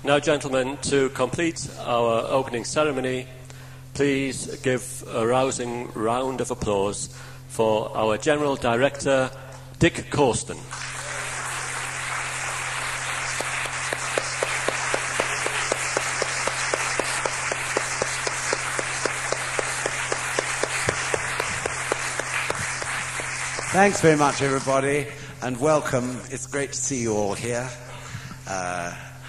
Now, gentlemen, to complete our opening ceremony, please give a rousing round of applause for our General Director, Dick Causton. Thanks very much, everybody, and welcome. It's great to see you all here.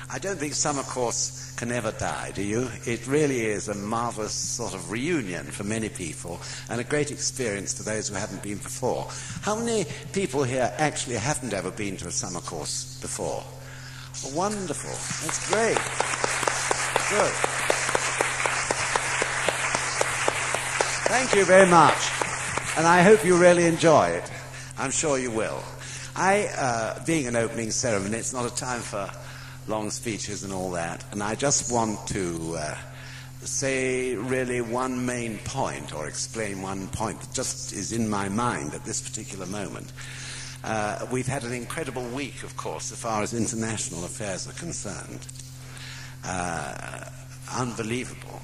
I don't think summer course can ever die, do you? It really is a marvelous sort of reunion for many people and a great experience for those who haven't been before. How many people here actually haven't ever been to a summer course before? Well, wonderful. That's great. Good. Thank you very much. And I hope you really enjoy it. I'm sure you will. Being an opening ceremony, it's not a time for long speeches and all that, and I just want to say really one main point, or explain one point that just is in my mind at this particular moment. We've had an incredible week, of course, as far as international affairs are concerned. Unbelievable.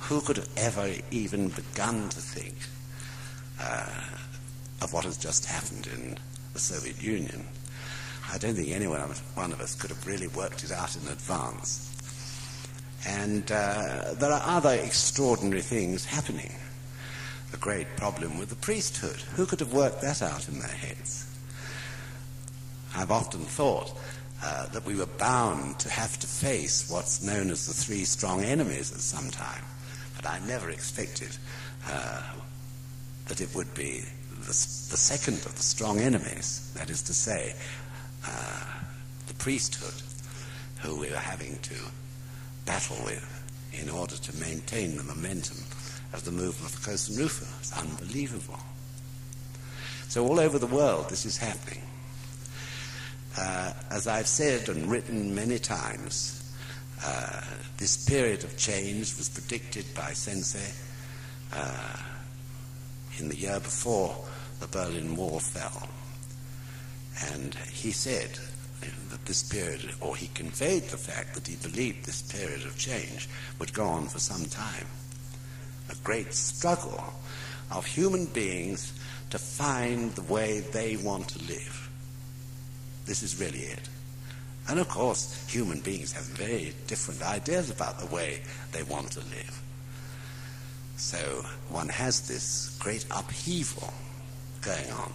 Who could have ever even begun to think of what has just happened in the Soviet Union? I don't think one of us could have really worked it out in advance. And there are other extraordinary things happening. The great problem with the priesthood. Who could have worked that out in their heads? I've often thought that we were bound to have to face what's known as the three strong enemies at some time. But I never expected that it would be the second of the strong enemies, that is to say, the priesthood, who we were having to battle with in order to maintain the momentum of the movement of Kosen Rufu. It's unbelievable. So all over the world this is happening. As I've said and written many times, this period of change was predicted by Sensei in the year before the Berlin Wall fell. And he said that this period, or he conveyed the fact that he believed this period of change would go on for some time. A great struggle of human beings to find the way they want to live. This is really it. And of course, human beings have very different ideas about the way they want to live. So one has this great upheaval going on.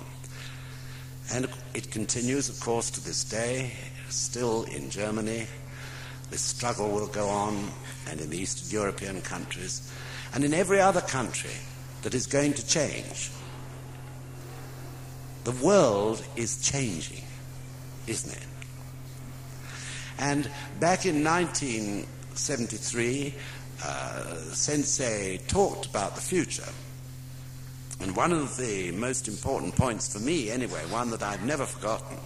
And it continues, of course, to this day, still in Germany. This struggle will go on, and in the Eastern European countries, and in every other country that is going to change. The world is changing, isn't it? And back in 1973, Sensei talked about the future. And one of the most important points for me, anyway, one that I've never forgotten,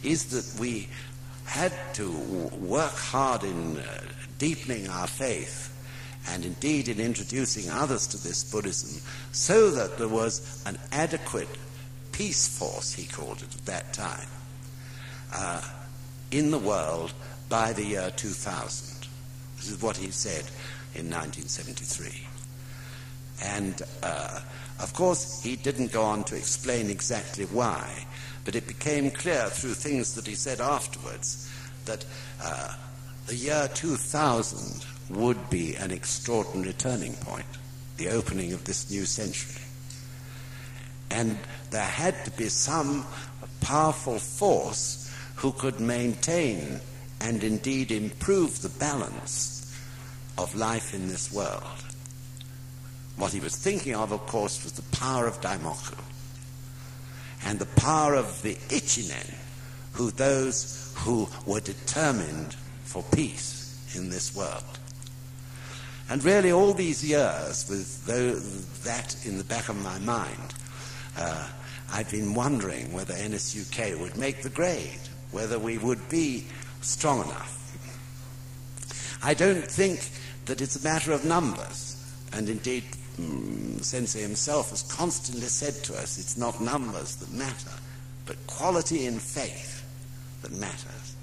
is that we had to work hard in deepening our faith and indeed in introducing others to this Buddhism so that there was an adequate peace force, he called it at that time, in the world by the year 2000. This is what he said in 1973. And of course, he didn't go on to explain exactly why, but it became clear through things that he said afterwards that the year 2000 would be an extraordinary turning point, the opening of this new century. And there had to be some powerful force who could maintain and indeed improve the balance of life in this world. What he was thinking of course, was the power of Daimoku and the power of the Ichinen, those who were determined for peace in this world. And really all these years, with that in the back of my mind, I've been wondering whether NSUK would make the grade, whether we would be strong enough. I don't think that it's a matter of numbers, and indeed Sensei himself has constantly said to us, it's not numbers that matter, but quality in faith that matters.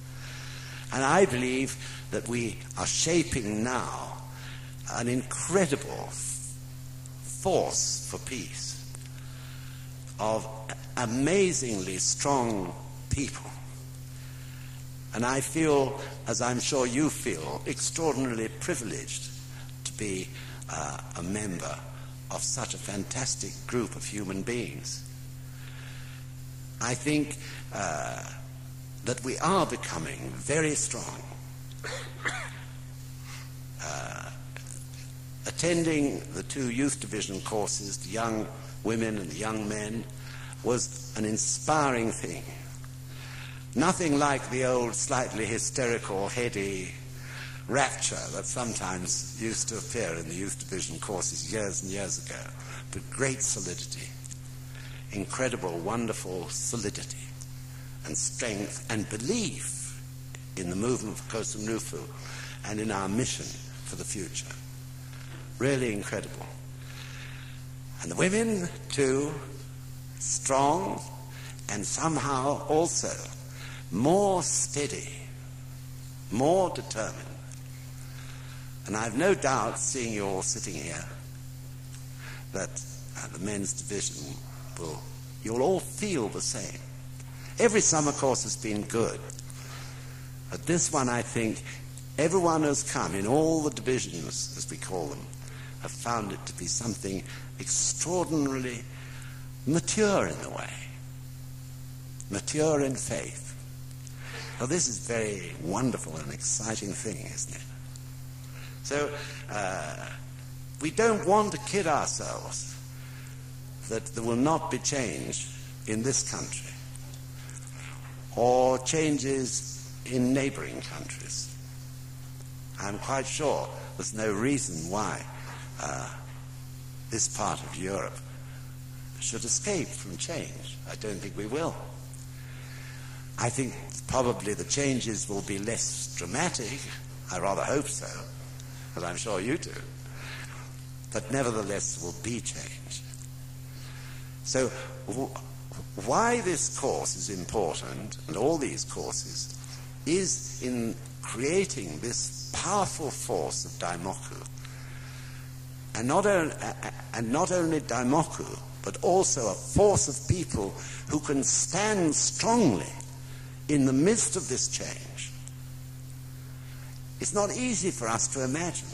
And I believe that we are shaping now an incredible force for peace of amazingly strong people. And I feel, as I'm sure you feel, extraordinarily privileged to be a member of such a fantastic group of human beings. I think that we are becoming very strong. Attending the 2 youth division courses, the young women and the young men, was an inspiring thing. Nothing like the old, slightly hysterical, heady rapture that sometimes used to appear in the youth division courses years and years ago, but great solidity, incredible, wonderful solidity and strength and belief in the movement for Kosen Rufu and in our mission for the future. Really incredible. And the women, too, strong and somehow also more steady, more determined. And I've no doubt, seeing you all sitting here, that the men's division you'll all feel the same. Every summer course has been good. But this one, I think, everyone who's come in all the divisions, as we call them, have found it to be something extraordinarily mature in a way. Mature in faith. Now, this is a very wonderful and exciting thing, isn't it? So, we don't want to kid ourselves that there will not be change in this country or changes in neighboring countries. I'm quite sure there's no reason why this part of Europe should escape from change. I don't think we will. I think probably the changes will be less dramatic. I rather hope so, because I'm sure you do. But nevertheless, there will be change. So why this course is important, and all these courses, is in creating this powerful force of Daimoku. And not only Daimoku, but also a force of people who can stand strongly in the midst of this change. It's not easy for us to imagine.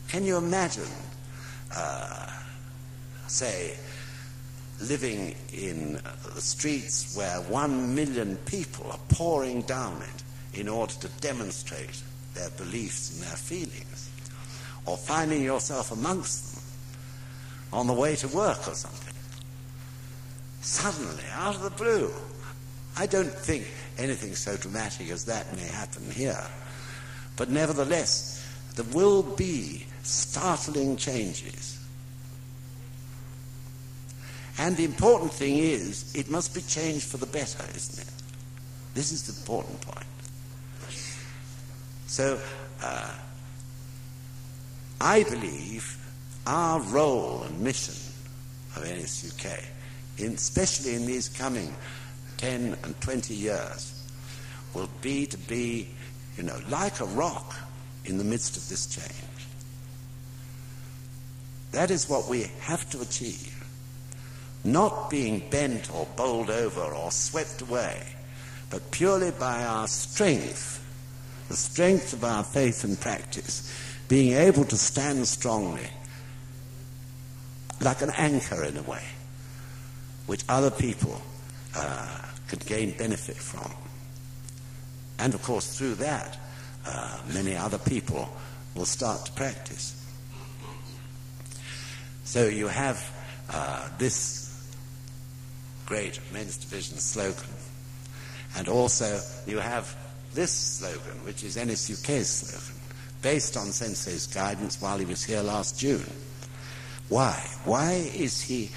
Can you imagine, say, living in the streets where 1 million people are pouring down it in order to demonstrate their beliefs and their feelings? Or finding yourself amongst them on the way to work or something. Suddenly, out of the blue. I don't think anything so dramatic as that may happen here. But nevertheless, there will be startling changes. And the important thing is, it must be changed for the better, isn't it? This is the important point. So, I believe our role and mission of NSUK, especially in these coming 10 and 20 years, will be to be, like a rock in the midst of this change. That is what we have to achieve. Not being bent or bowled over or swept away, but purely by our strength, the strength of our faith and practice, being able to stand strongly, like an anchor in a way, which other people could gain benefit from. And of course, through that, many other people will start to practice. So you have this great men's division slogan, and also you have this slogan, which is NSUK's slogan, based on Sensei's guidance while he was here last June. Why? Why is he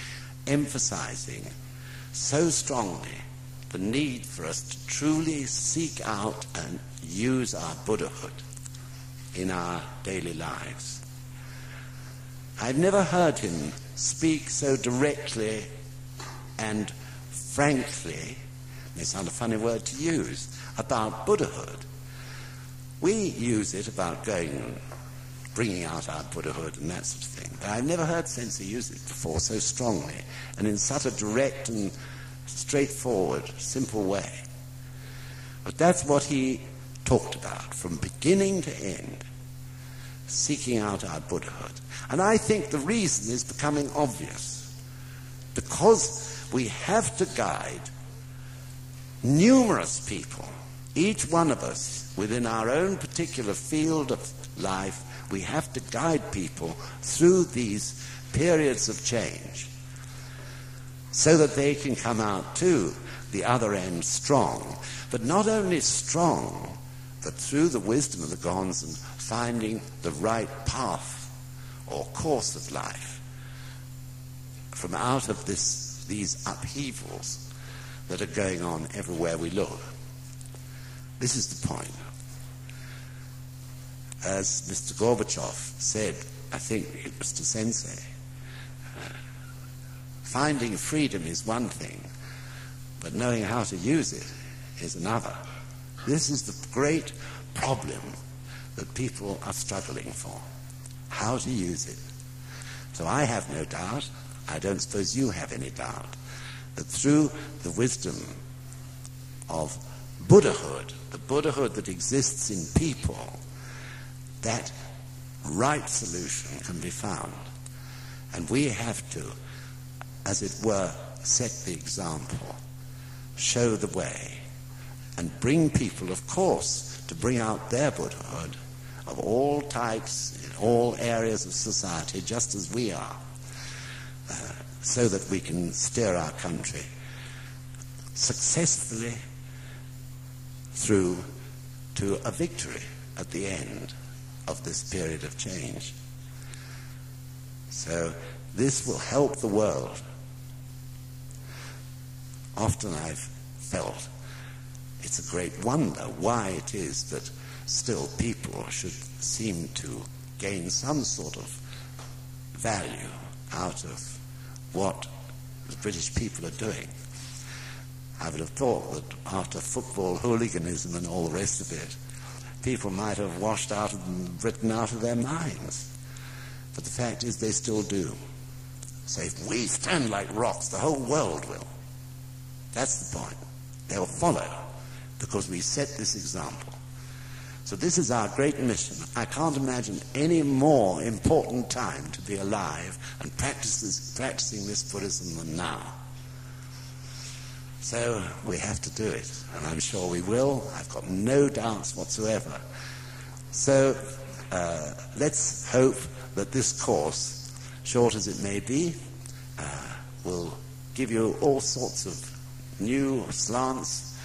emphasizing so strongly the need for us to truly seek out and use our Buddhahood in our daily lives? I've never heard him speak so directly and frankly, may sound a funny word to use, about Buddhahood. We use it about bringing out our Buddhahood and that sort of thing. But I've never heard Sensei use it before so strongly and in such a direct and straightforward, simple way. But that's what he talked about from beginning to end, seeking out our Buddhahood. And I think the reason is becoming obvious, because we have to guide numerous people, each one of us within our own particular field of life. We have to guide people through these periods of change so that they can come out to the other end strong, but not only strong, but through the wisdom of the Gonzen, finding the right path or course of life from out of these upheavals that are going on everywhere we look. This is the point. As Mr. Gorbachev said, I think it was to Sensei, finding freedom is one thing, but knowing how to use it is another. This is the great problem that people are struggling for, how to use it. So I have no doubt, I don't suppose you have any doubt, that through the wisdom of Buddhahood, the Buddhahood that exists in people, that right solution can be found. And we have to, as it were, set the example, show the way, and bring people, of course, to bring out their Buddhahood of all types, in all areas of society, just as we are, so that we can steer our country successfully through to a victory at the end of this period of change. So this will help the world. Often I've felt it's a great wonder why it is that still people should seem to gain some sort of value out of what the British people are doing. I would have thought that after football hooliganism and all the rest of it, people might have washed out of Britain out of their minds. But the fact is they still do. So if we stand like rocks, the whole world will. That's the point. They'll follow because we set this example. So this is our great mission. I can't imagine any more important time to be alive and practicing this Buddhism than now. So we have to do it, and I'm sure we will. I've got no doubts whatsoever. So let's hope that this course, short as it may be, will give you all sorts of new slants,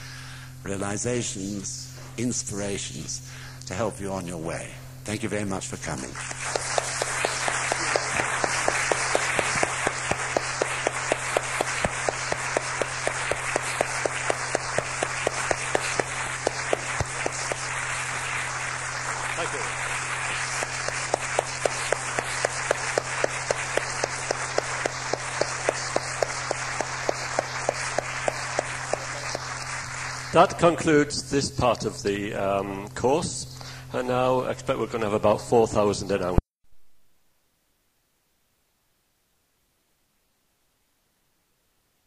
realizations, inspirations to help you on your way. Thank you very much for coming. Thank you. That concludes this part of the course, and now I expect we're going to have about 4,000 announcements.